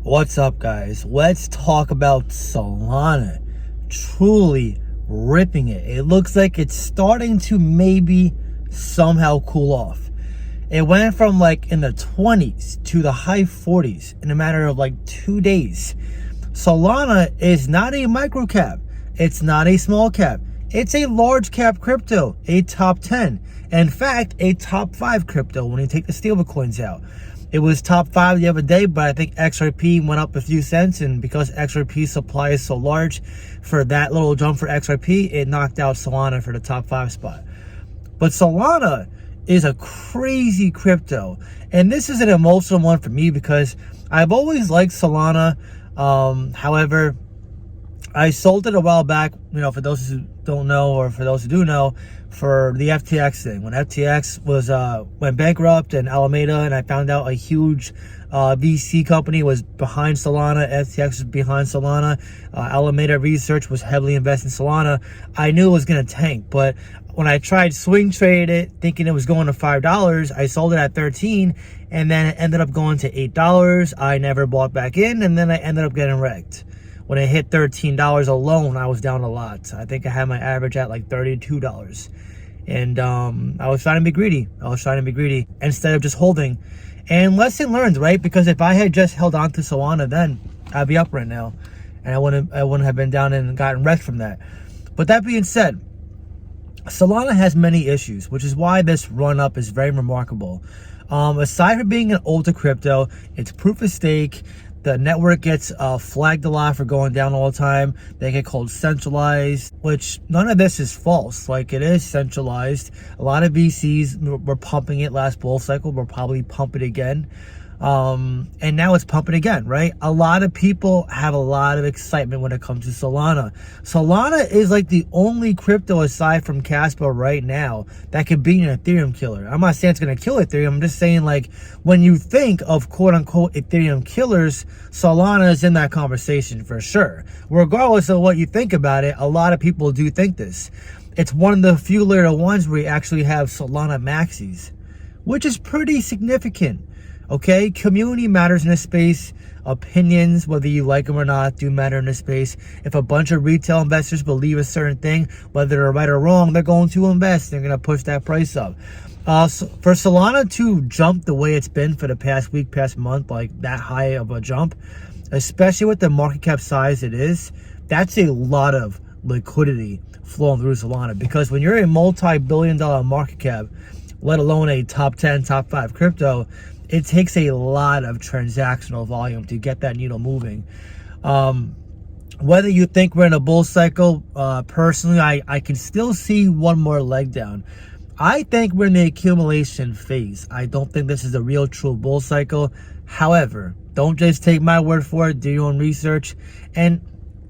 What's up, guys? Let's talk about Solana. Truly ripping it. It looks like it's starting to maybe somehow cool off. It went from like in the 20s to the high 40s in a matter of like 2 days. Solana is not a micro cap. It's not a small cap. It's a large cap crypto, a top 10. In fact, a top 5 crypto when you take the stablecoins out. It was top 5 the other day, but I think XRP went up a few cents, and because XRP supply is so large, for that little jump for XRP, it knocked out Solana for the top 5 spot. But Solana is a crazy crypto, and this is an emotional one for me because I've always liked Solana. However, I sold it a while back, for those who don't know, or for those who do know, for the FTX thing. When FTX went bankrupt and Alameda, and I found out a huge VC company was behind Solana, FTX was behind Solana, Alameda Research was heavily invested in Solana, I knew it was going to tank. But when I tried swing trade it, thinking it was going to $5, I sold it at 13, and then it ended up going to $8. I never bought back in, and then I ended up getting wrecked. When it hit $13 alone, I was down a lot. I think I had my average at like $32. And I was trying to be greedy. Instead of just holding. And lesson learned, right? Because if I had just held on to Solana then, I'd be up right now. And I wouldn't have been down and gotten wrecked from that. But that being said, Solana has many issues, which is why this run up is very remarkable. Aside from being an older crypto, it's proof of stake. The network gets flagged a lot for going down all the time. They get called centralized, which none of this is false. Like, it is centralized. A lot of VCs were pumping it last bull cycle. We'll probably pump it again. And now it's pumping again, right? A lot of people have a lot of excitement when it comes to Solana. Solana is like the only crypto aside from Casper right now that could beat an Ethereum killer. I'm not saying it's going to kill Ethereum. I'm just saying, like, when you think of quote unquote Ethereum killers, Solana is in that conversation for sure. Regardless of what you think about it, a lot of people do think this. It's one of the few little ones where you actually have Solana maxis, which is pretty significant. Okay, community matters in this space. Opinions, whether you like them or not, do matter in this space. If a bunch of retail investors believe a certain thing, whether they're right or wrong, they're going to invest. They're going to push that price up. So for Solana to jump the way it's been for the past week, past month, like that high of a jump, especially with the market cap size it is, that's a lot of liquidity flowing through Solana. Because when you're a multi-billion-dollar market cap, let alone a top 10, top 5 crypto, it takes a lot of transactional volume to get that needle moving. Whether you think we're in a bull cycle, personally, I can still see one more leg down. I think we're in the accumulation phase. I don't think this is a real true bull cycle. However, don't just take my word for it. Do your own research. And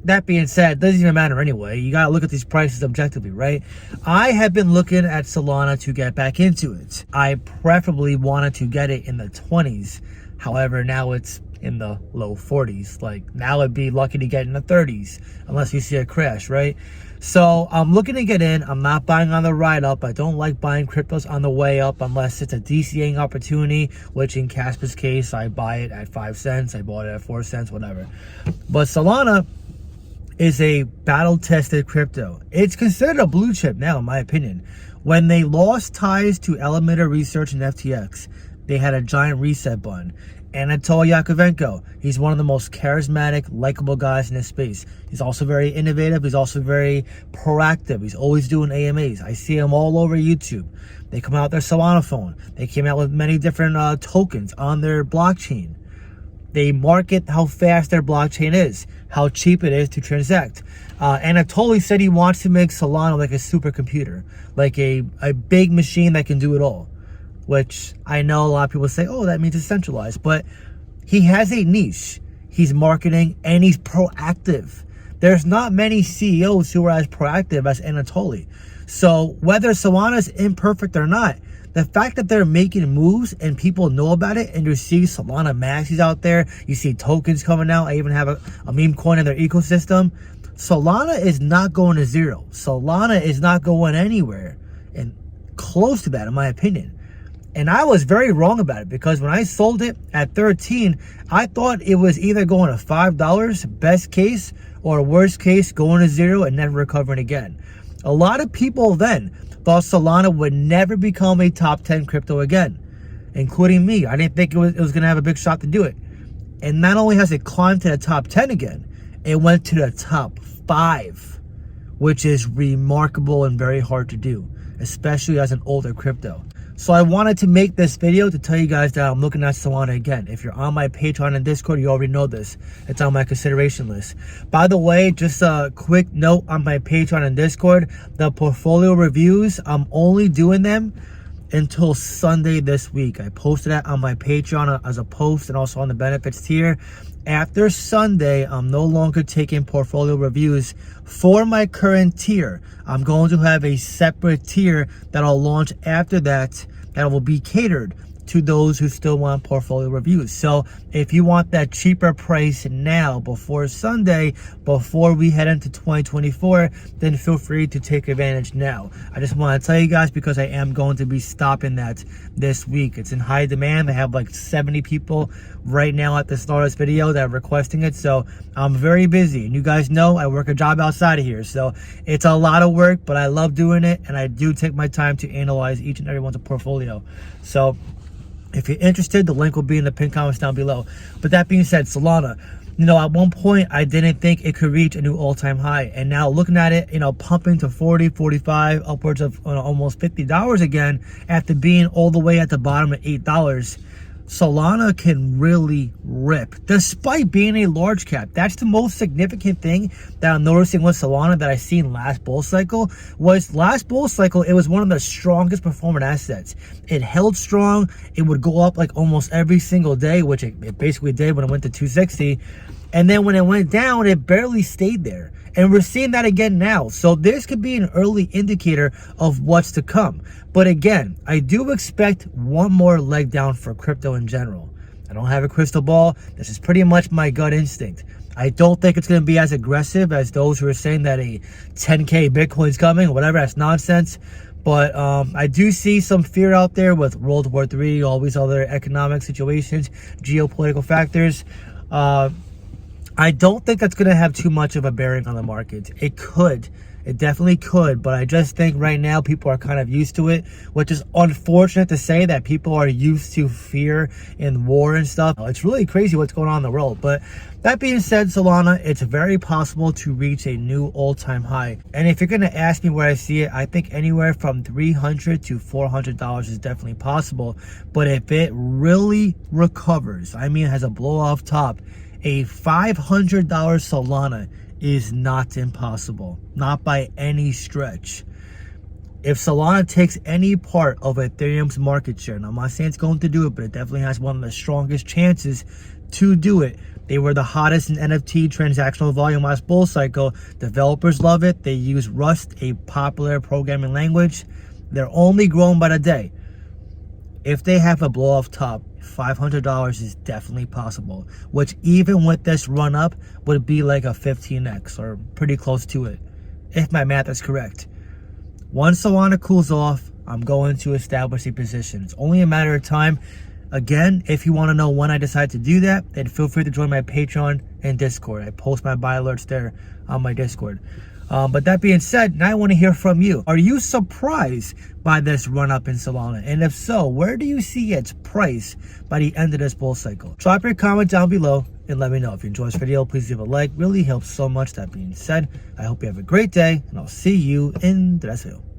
that being said, it doesn't even matter anyway. You got to look at these prices objectively, right? I have been looking at Solana to get back into it. I preferably wanted to get it in the 20s. However, now it's in the low 40s. Like, now it'd be lucky to get in the 30s, unless you see a crash, right? So I'm looking to get in. I'm not buying on the ride up. I don't like buying cryptos on the way up unless it's a DCAing opportunity, which in Casper's case, I buy it at 5 cents. I bought it at 4 cents, whatever. But Solana is a battle-tested crypto. It's considered a blue chip now, in my opinion. When they lost ties to Alameda Research and FTX, they had a giant reset button. Anatoly Yakovenko, he's one of the most charismatic, likable guys in this space. He's also very innovative. He's also very proactive. He's always doing AMAs. I see him all over YouTube. They come out with their Solana phone. They came out with many different tokens on their blockchain. They market how fast their blockchain is, how cheap it is to transact. Anatoly said he wants to make Solana like a supercomputer, like a big machine that can do it all, which I know a lot of people say, oh, that means it's centralized. But he has a niche. He's marketing and he's proactive. There's not many CEOs who are as proactive as Anatoly. So whether Solana is imperfect or not, the fact that they're making moves and people know about it, and you see Solana maxis out there, you see tokens coming out, I even have a meme coin in their ecosystem. Solana is not going to zero. Solana is not going anywhere, and close to that, in my opinion. And I was very wrong about it, because when I sold it at 13, I thought it was either going to $5 best case, or worst case going to zero and never recovering again. A lot of people then thought Solana would never become a top 10 crypto again, including me. I didn't think it was going to have a big shot to do it. And not only has it climbed to the top 10 again, it went to the top 5, which is remarkable and very hard to do, especially as an older crypto. So I wanted to make this video to tell you guys that I'm looking at Solana again. If you're on my Patreon and Discord, you already know this. It's on my consideration list. By the way, just a quick note on my Patreon and Discord, the portfolio reviews, I'm only doing them until Sunday this week. I posted that on my Patreon as a post and also on the benefits tier. After Sunday, I'm no longer taking portfolio reviews for my current tier. I'm going to have a separate tier that I'll launch after that will be catered to those who still want portfolio reviews. So if you want that cheaper price now before Sunday, before we head into 2024, then feel free to take advantage now. I just want to tell you guys, because I am going to be stopping that this week. It's in high demand. I have like 70 people right now at the start of this video that are requesting it. So I'm very busy, and you guys know I work a job outside of here. So it's a lot of work, but I love doing it, and I do take my time to analyze each and every one's portfolio. So if you're interested, the link will be in the pinned comments down below. But that being said, Solana, at one point I didn't think it could reach a new all-time high, and now looking at it, pumping to 40, 45, upwards of almost $50 again after being all the way at the bottom at $8. Solana can really rip, despite being a large cap. That's the most significant thing that I'm noticing with Solana that I seen last bull cycle. Last bull cycle, it was one of the strongest performing assets. It held strong. It would go up like almost every single day, which it basically did when it went to 260. And then when it went down, it barely stayed there. And we're seeing that again now. So this could be an early indicator of what's to come. But again, I do expect one more leg down for crypto in general. I don't have a crystal ball. This is pretty much my gut instinct. I don't think it's going to be as aggressive as those who are saying that a 10K Bitcoin's coming or whatever. That's nonsense. But I do see some fear out there with World War III, all these other economic situations, geopolitical factors. I don't think that's going to have too much of a bearing on the market. It could. It definitely could. But I just think right now people are kind of used to it, which is unfortunate to say that people are used to fear and war and stuff. It's really crazy what's going on in the world. But that being said, Solana, it's very possible to reach a new all-time high. And if you're going to ask me where I see it, I think anywhere from $300 to $400 is definitely possible. But if it really recovers, I mean, it has a blow-off top, a $500 Solana is not impossible, not by any stretch. If Solana takes any part of Ethereum's market share, and I'm not saying it's going to do it, but it definitely has one of the strongest chances to do it. They were the hottest in NFT transactional volume last bull cycle. Developers love it. They use Rust, a popular programming language. They're only growing by the day. If they have a blow off top, $500 is definitely possible, which even with this run up would be like a 15x or pretty close to it, if my math is correct. Once Solana cools off, I'm going to establish a position. It's only a matter of time. Again, if you want to know when I decide to do that, then feel free to join my Patreon and Discord. I post my buy alerts there on my Discord. But that being said, now I want to hear from you. Are you surprised by this run up in Solana? And if so, where do you see its price by the end of this bull cycle? Drop your comment down below and let me know. If you enjoyed this video, please leave a like. Really helps so much. That being said, I hope you have a great day, and I'll see you in the next video.